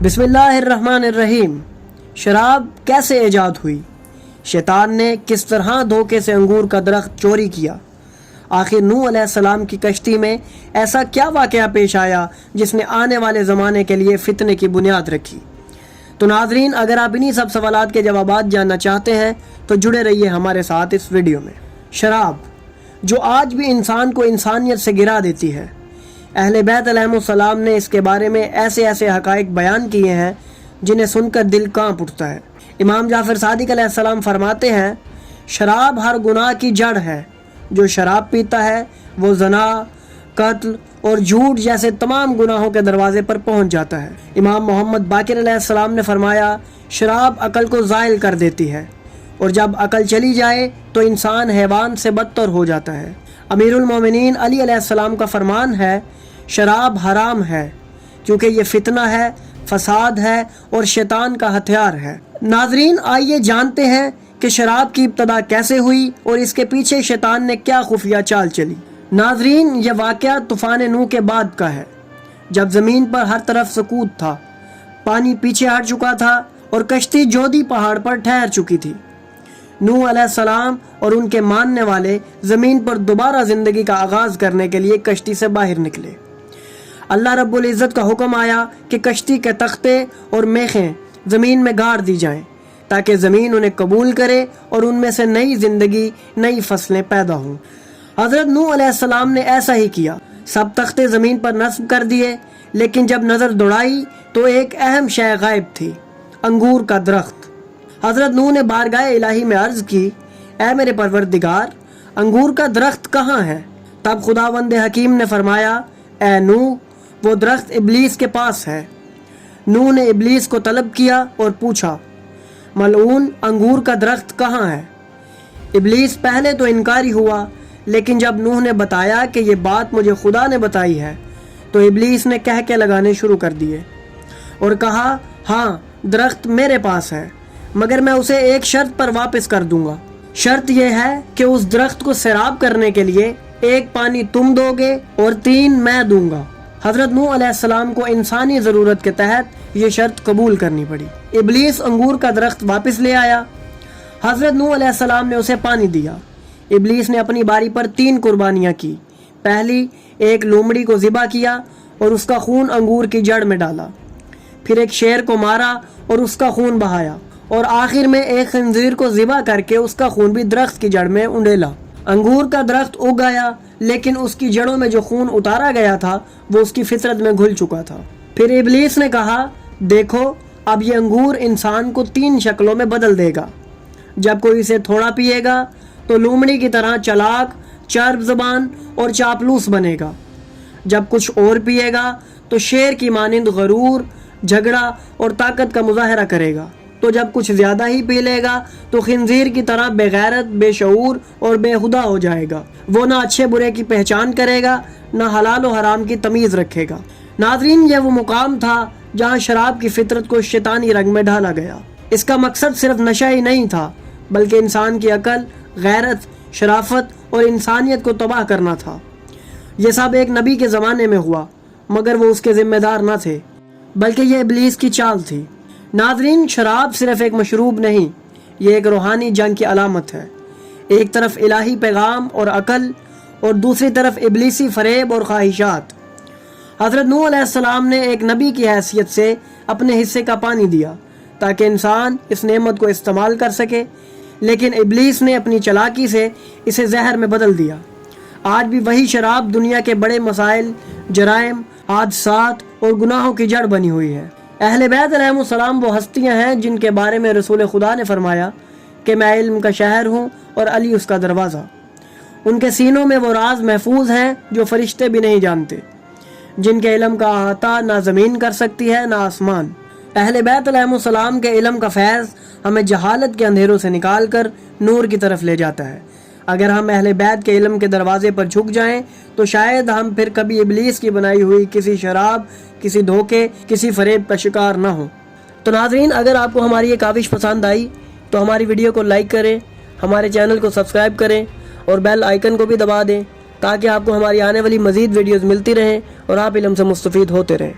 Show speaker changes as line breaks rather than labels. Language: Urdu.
بسم اللہ الرحمن الرحیم۔ شراب کیسے ایجاد ہوئی؟ شیطان نے کس طرح دھوکے سے انگور کا درخت چوری کیا؟ آخر نوح علیہ السلام کی کشتی میں ایسا کیا واقعہ پیش آیا جس نے آنے والے زمانے کے لیے فتنے کی بنیاد رکھی؟ تو ناظرین، اگر آپ انہی سب سوالات کے جوابات جاننا چاہتے ہیں تو جڑے رہیے ہمارے ساتھ اس ویڈیو میں۔ شراب جو آج بھی انسان کو انسانیت سے گرا دیتی ہے، اہل بیت علیہم السلام نے اس کے بارے میں ایسے حقائق بیان کیے ہیں جنہیں سن کر دل کانپ اٹھتا ہے۔ امام جعفر صادق علیہ السلام فرماتے ہیں، شراب ہر گناہ کی جڑ ہے۔ جو شراب پیتا ہے وہ زنا، قتل اور جھوٹ جیسے تمام گناہوں کے دروازے پر پہنچ جاتا ہے۔ امام محمد باقر علیہ السلام نے فرمایا، شراب عقل کو زائل کر دیتی ہے، اور جب عقل چلی جائے تو انسان حیوان سے بدتر ہو جاتا ہے۔ امیر المومنین علی علیہ السلام کا فرمان ہے، شراب حرام ہے کیونکہ یہ فتنہ ہے، فساد ہے اور شیطان کا ہتھیار ہے۔ ناظرین، آئیے جانتے ہیں کہ شراب کی ابتدا کیسے ہوئی اور اس کے پیچھے شیطان نے کیا خفیہ چال چلی۔ ناظرین، یہ واقعہ طوفان نوح کے بعد کا ہے، جب زمین پر ہر طرف سکوت تھا، پانی پیچھے ہٹ چکا تھا اور کشتی جودی پہاڑ پر ٹھہر چکی تھی۔ نوح علیہ السلام اور ان کے ماننے والے زمین پر دوبارہ زندگی کا آغاز کرنے کے لیے کشتی سے باہر نکلے۔ اللہ رب العزت کا حکم آیا کہ کشتی کے تختے اور میخیں زمین میں گاڑ دی جائیں تاکہ زمین انہیں قبول کرے اور ان میں سے نئی زندگی، نئی فصلیں پیدا ہوں۔ حضرت نوح علیہ السلام نے ایسا ہی کیا، سب تختے زمین پر نصب کر دیے، لیکن جب نظر دوڑائی تو ایک اہم شے غائب تھی، انگور کا درخت۔ حضرت نوح نے بارگاہ الہی میں عرض کی، اے میرے پروردگار، انگور کا درخت کہاں ہے؟ تب خداوند حکیم نے فرمایا، اے نوح، وہ درخت ابلیس کے پاس ہے۔ نوح نے ابلیس کو طلب کیا اور پوچھا، ملعون، انگور کا درخت کہاں ہے؟ ابلیس پہلے تو انکاری ہوا، لیکن جب نوح نے بتایا کہ یہ بات مجھے خدا نے بتائی ہے تو ابلیس نے کہکے لگانے شروع کر دیے اور کہا، ہاں، درخت میرے پاس ہے، مگر میں اسے ایک شرط پر واپس کر دوں گا۔ شرط یہ ہے کہ اس درخت کو سیراب کرنے کے لیے 1 پانی تم دو گے اور 3 میں دوں گا۔ حضرت نوح علیہ السلام کو انسانی ضرورت کے تحت یہ شرط قبول کرنی پڑی۔ ابلیس انگور کا درخت واپس لے آیا۔ حضرت نوح علیہ السلام نے اسے پانی دیا۔ ابلیس نے اپنی باری پر 3 قربانیاں کی۔ پہلی، ایک لومڑی کو ذبح کیا اور اس کا خون انگور کی جڑ میں ڈالا۔ پھر ایک شیر کو مارا اور اس کا خون بہایا، اور آخر میں ایک خنزیر کو ذبح کر کے اس کا خون بھی درخت کی جڑ میں انڈیلا۔ انگور کا درخت اگ آیا، لیکن اس کی جڑوں میں جو خون اتارا گیا تھا وہ اس کی فطرت میں گھل چکا تھا۔ پھر ابلیس نے کہا، دیکھو، اب یہ انگور انسان کو 3 شکلوں میں بدل دے گا۔ جب کوئی اسے تھوڑا پیے گا تو لومڑی کی طرح چلاک، چرب زبان اور چاپلوس بنے گا۔ جب کچھ اور پیے گا تو شیر کی مانند غرور، جھگڑا اور طاقت کا مظاہرہ کرے گا۔ تو جب کچھ زیادہ ہی پی لے گا تو خنزیر کی طرح بے غیرت، بے شعور اور بے خدا ہو جائے گا۔ وہ نہ اچھے برے کی پہچان کرے گا، نہ حلال و حرام کی تمیز رکھے گا۔ ناظرین، یہ وہ مقام تھا جہاں شراب کی فطرت کو شیطانی رنگ میں ڈھالا گیا۔ اس کا مقصد صرف نشہ ہی نہیں تھا، بلکہ انسان کی عقل، غیرت، شرافت اور انسانیت کو تباہ کرنا تھا۔ یہ سب ایک نبی کے زمانے میں ہوا، مگر وہ اس کے ذمہ دار نہ تھے، بلکہ یہ ابلیس کی چال تھی۔ ناظرین، شراب صرف ایک مشروب نہیں، یہ ایک روحانی جنگ کی علامت ہے۔ ایک طرف الہی پیغام اور عقل، اور دوسری طرف ابلیسی فریب اور خواہشات۔ حضرت نوح علیہ السلام نے ایک نبی کی حیثیت سے اپنے حصے کا پانی دیا تاکہ انسان اس نعمت کو استعمال کر سکے، لیکن ابلیس نے اپنی چالاکی سے اسے زہر میں بدل دیا۔ آج بھی وہی شراب دنیا کے بڑے مسائل، جرائم، حادثات اور گناہوں کی جڑ بنی ہوئی ہے۔ اہل بیت علیہم السلام وہ ہستیاں ہیں جن کے بارے میں رسول خدا نے فرمایا کہ میں علم کا شہر ہوں اور علی اس کا دروازہ۔ ان کے سینوں میں وہ راز محفوظ ہیں جو فرشتے بھی نہیں جانتے، جن کے علم کا احاطہ نہ زمین کر سکتی ہے نہ آسمان۔ اہل بیت علیہم السلام کے علم کا فیض ہمیں جہالت کے اندھیروں سے نکال کر نور کی طرف لے جاتا ہے۔ اگر ہم اہل بیت کے علم کے دروازے پر جھک جائیں تو شاید ہم پھر کبھی ابلیس کی بنائی ہوئی کسی شراب، کسی دھوکے، کسی فریب کا شکار نہ ہوں۔ تو ناظرین، اگر آپ کو ہماری یہ کاوش پسند آئی تو ہماری ویڈیو کو لائک کریں، ہمارے چینل کو سبسکرائب کریں اور بیل آئیکن کو بھی دبا دیں تاکہ آپ کو ہماری آنے والی مزید ویڈیوز ملتی رہیں اور آپ علم سے مستفید ہوتے رہیں۔